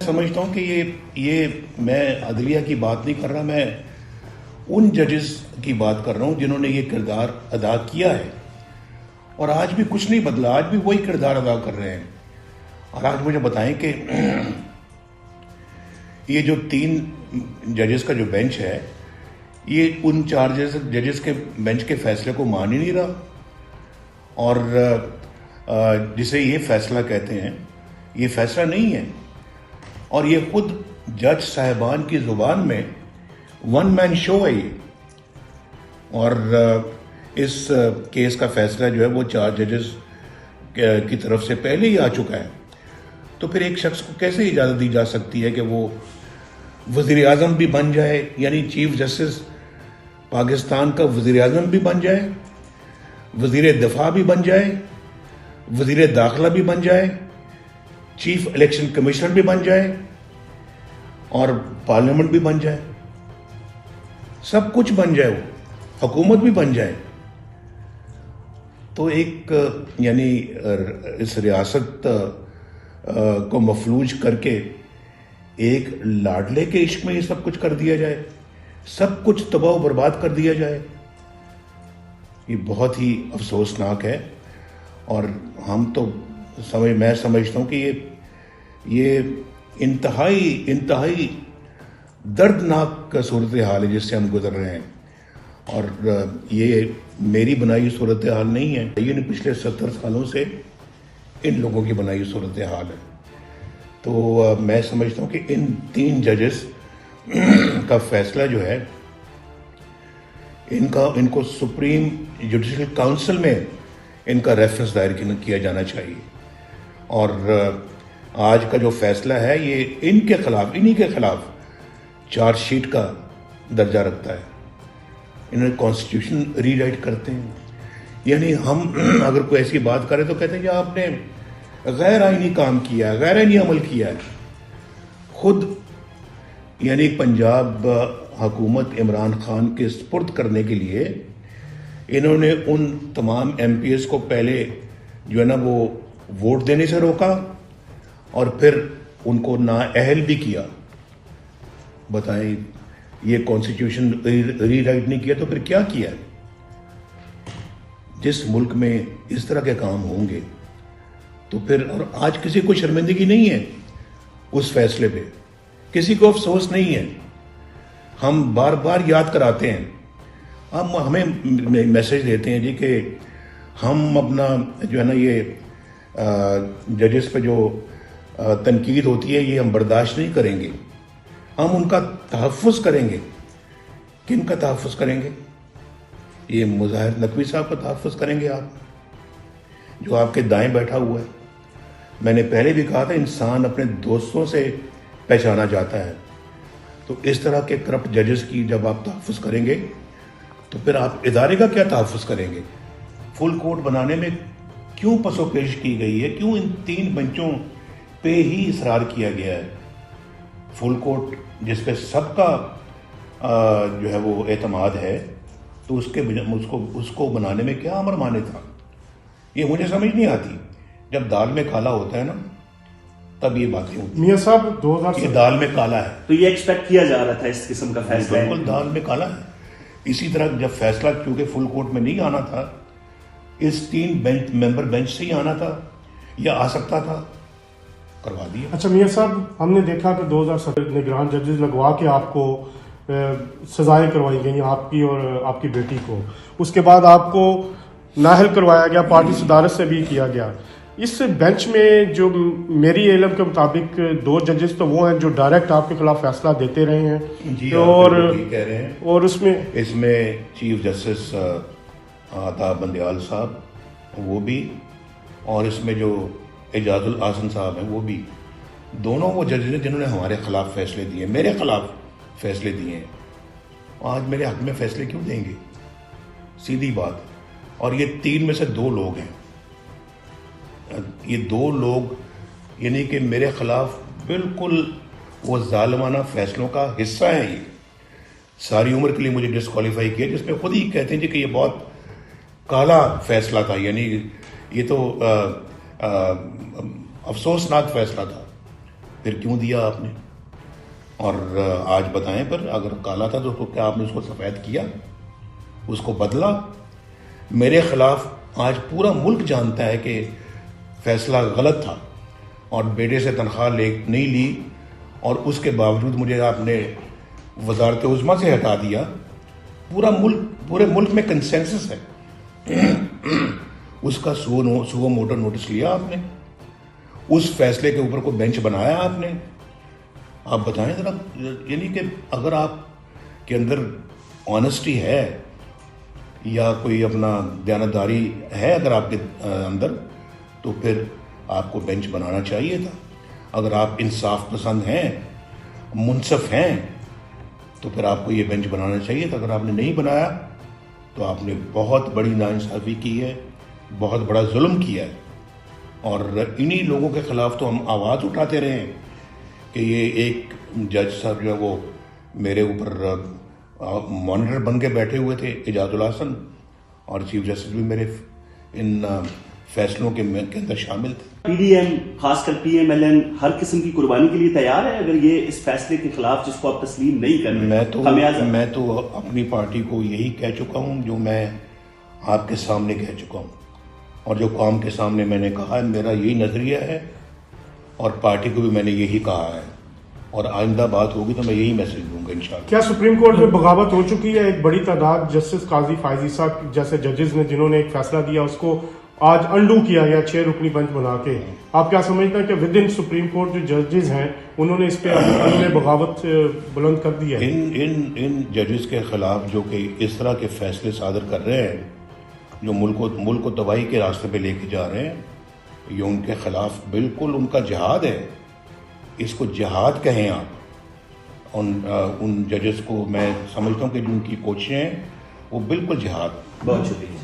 سمجھتا ہوں کہ یہ میں عدلیہ کی بات نہیں کر رہا، میں ان ججز کی بات کر رہا ہوں جنہوں نے یہ کردار ادا کیا ہے، اور آج بھی کچھ نہیں بدلا، آج بھی وہی کردار ادا کر رہے ہیں. اور آج مجھے بتائیں کہ یہ جو 3 ججز کا جو بینچ ہے، یہ ان 4 ججز کے بینچ کے فیصلے کو مان ہی نہیں رہا، اور جسے یہ فیصلہ کہتے ہیں یہ فیصلہ نہیں ہے. اور یہ خود جج صاحبان کی زبان میں ون مین شو ہے یہ. اور اس کیس کا فیصلہ جو ہے وہ 4 ججز کی طرف سے پہلے ہی آ چکا ہے. تو پھر ایک شخص کو کیسے اجازت دی جا سکتی ہے کہ وہ وزیر اعظم بھی بن جائے، یعنی چیف جسٹس پاکستان کا وزیر اعظم بھی بن جائے، وزیر دفاع بھی بن جائے، وزیر داخلہ بھی بن جائے، چیف الیکشن کمشنر بھی بن جائے، اور پارلیمنٹ بھی بن جائے، سب کچھ بن جائے، وہ حکومت بھی بن جائے. تو ایک یعنی اس ریاست کو مفلوج کر کے ایک لاڈلے کے عشق میں یہ سب کچھ کر دیا جائے، سب کچھ تباہ و برباد کر دیا جائے، یہ بہت ہی افسوسناک ہے. اور میں سمجھتا ہوں کہ یہ انتہائی دردناک صورتحال ہے جس سے ہم گزر رہے ہیں. اور یہ میری بنائی صورتحال نہیں ہے، یہ پچھلے 70 سالوں سے ان لوگوں کی بنائی صورتحال ہے. تو میں سمجھتا ہوں کہ ان 3 ججز کا فیصلہ جو ہے، ان کو سپریم جوڈیشل کاؤنسل میں ان کا ریفرنس دائر کیا جانا چاہیے. اور آج کا جو فیصلہ ہے یہ انہی کے خلاف چارج شیٹ کا درجہ رکھتا ہے. انہوں نے کانسٹیٹیوشن ری رائٹ کرتے ہیں. یعنی ہم اگر کوئی ایسی بات کریں تو کہتے ہیں کہ آپ نے غیر آئینی کام کیا ہے، غیر آئینی عمل کیا ہے. خود یعنی پنجاب حکومت عمران خان کے سپرد کرنے کے لیے انہوں نے ان تمام ایم پی ایس کو پہلے جو ہے نا وہ ووٹ دینے سے روکا، اور پھر ان کو نااہل بھی کیا. بتائیں، یہ کانسٹیٹیوشن ری رائٹ نہیں کیا تو پھر کیا کیا؟ جس ملک میں اس طرح کے کام ہوں گے تو پھر، اور آج کسی کو شرمندگی نہیں ہے اس فیصلے پہ، کسی کو افسوس نہیں ہے. ہم بار بار یاد کراتے ہیں، ہمیں میسج دیتے ہیں جی کہ ہم اپنا جو ہے نا یہ ججز پہ جو تنقید ہوتی ہے یہ ہم برداشت نہیں کریں گے، ہم ان کا تحفظ کریں گے. کن کا تحفظ کریں گے؟ یہ مظاہر نقوی صاحب کا تحفظ کریں گے آپ، جو آپ کے دائیں بیٹھا ہوا ہے. میں نے پہلے بھی کہا تھا انسان اپنے دوستوں سے پہچانا جاتا ہے. تو اس طرح کے کرپٹ ججز کی جب آپ تحفظ کریں گے تو پھر آپ ادارے کا کیا تحفظ کریں گے؟ فل کورٹ بنانے میں کیوں پس و پیش کی گئی ہے؟ کیوں ان 3 بینچوں پہ ہی اصرار کیا گیا ہے؟ فل کورٹ جس پہ سب کا جو ہے وہ اعتماد ہے، تو اس کو بنانے میں کیا امر مانے تھا؟ یہ مجھے سمجھ نہیں آتی. جب دال میں کالا ہوتا ہے نا تب یہ باتیں ہوتی ہیں. میاں صاحب 2000 یہ دال میں کالا ہے تو یہ ایکسپیکٹ کیا جا رہا تھا اس قسم کا فیصلہ. بالکل دال میں کالا ہے. اسی طرح جب فیصلہ کیونکہ فل کورٹ میں نہیں آنا تھا، اس 3 ممبر بینچ سے ہی آنا تھا یا آ سکتا تھا، کروا دیا. اچھا میاں صاحب، ہم نے دیکھا کہ 2017 نگران ججز لگوا کے آپ کو سزائیں کروائی گئیں، آپ کی اور آپ کی بیٹی کو. اس کے بعد آپ کو نااہل کروایا گیا، پارٹی صدارت سے بھی کیا گیا. اس بینچ میں جو میری علم کے مطابق 2 ججز تو وہ ہیں جو ڈائریکٹ آپ کے خلاف فیصلہ دیتے رہے ہیں. جی اور کہہ رہے ہیں. اور اس میں چیف جسٹس عطا بندیال صاحب وہ بھی، اور اس میں جو اعجاز الاحسن صاحب ہیں وہ بھی، دونوں وہ ججز ہیں جنہوں نے ہمارے خلاف فیصلے دیے، میرے خلاف فیصلے دیے ہیں. آج میرے حق میں فیصلے کیوں دیں گے؟ سیدھی بات. اور یہ 3 میں سے 2 لوگ ہیں، یہ 2 لوگ یعنی کہ میرے خلاف بالکل وہ ظالمانہ فیصلوں کا حصہ ہیں. یہ ساری عمر کے لیے مجھے ڈسکوالیفائی کیا، جس میں خود ہی کہتے ہیں جی کہ یہ بہت کالا فیصلہ تھا، یعنی یہ تو افسوسناک فیصلہ تھا. پھر کیوں دیا آپ نے؟ اور آج بتائیں پھر، اگر کالا تھا تو کیا آپ نے اس کو سفید کیا، اس کو بدلا؟ میرے خلاف آج پورا ملک جانتا ہے کہ فیصلہ غلط تھا اور بیٹے سے تنخواہ نہیں لی، اور اس کے باوجود مجھے آپ نے وزارت عظمیٰ سے ہٹا دیا۔ پورے ملک میں کنسنسس ہے، اس کا سو موٹر نوٹس لیا آپ نے، اس فیصلے کے اوپر کو بینچ بنایا آپ نے۔ آپ بتائیں ذرا، یعنی کہ اگر آپ کے اندر آنیسٹی ہے یا کوئی اپنا دیانتداری ہے اگر آپ کے اندر، تو پھر آپ کو بینچ بنانا چاہیے تھا۔ اگر آپ انصاف پسند ہیں، منصف ہیں، تو پھر آپ کو یہ بینچ بنانا چاہیے تھا۔ اگر آپ نے نہیں بنایا تو آپ نے بہت بڑی ناانصافی کی ہے، بہت بڑا ظلم کیا ہے، اور انہی لوگوں کے خلاف تو ہم آواز اٹھاتے رہے ہیں کہ یہ ایک جج صاحب جو ہے وہ میرے اوپر مانیٹر بن کے بیٹھے ہوئے تھے، اعجاز الحسن، اور چیف جسٹس بھی میرے ان فیصلوں کے اندر شامل تھے۔ پی ڈی ایم، خاص کر پی ایم ایل این ہر قسم کی قربانی کے لیے تیار ہے اگر یہ اس فیصلے کے خلاف جس کو آپ تسلیم نہیں کر رہے؟ میں تو اپنی پارٹی کو یہی کہہ چکا ہوں جو میں آپ کے سامنے کہہ چکا ہوں، اور جو قوم کے سامنے میں نے کہا ہے، میرا یہی نظریہ ہے، اور پارٹی کو بھی میں نے یہی کہا ہے، اور آئندہ بات ہوگی تو میں یہی میسج دوں گا انشاءاللہ۔ کیا سپریم کورٹ میں بغاوت ہو چکی ہے؟ ایک بڑی تعداد جسٹس قاضی فائزی صاحب جیسے ججز نے جنہوں نے ایک فیصلہ دیا اس کو آج انڈو کیا گیا 6 رکنی بنچ بنا کے۔ آپ کیا سمجھتے ہیں کہ ود ان سپریم کورٹ جو ججز ہیں انہوں نے اس پہ بغاوت بلند کر دی ہے؟ ان ججز کے خلاف جو کہ اس طرح کے فیصلے صادر کر رہے ہیں، جو ملک کو تباہی کے راستے پہ لے کے جا رہے ہیں، یہ ان کے خلاف بالکل ان کا جہاد ہے۔ اس کو جہاد کہیں آپ، ان ججز کو میں سمجھتا ہوں کہ جو ان کی کوششیں ہیں وہ بالکل جہاد۔ بہت شکریہ۔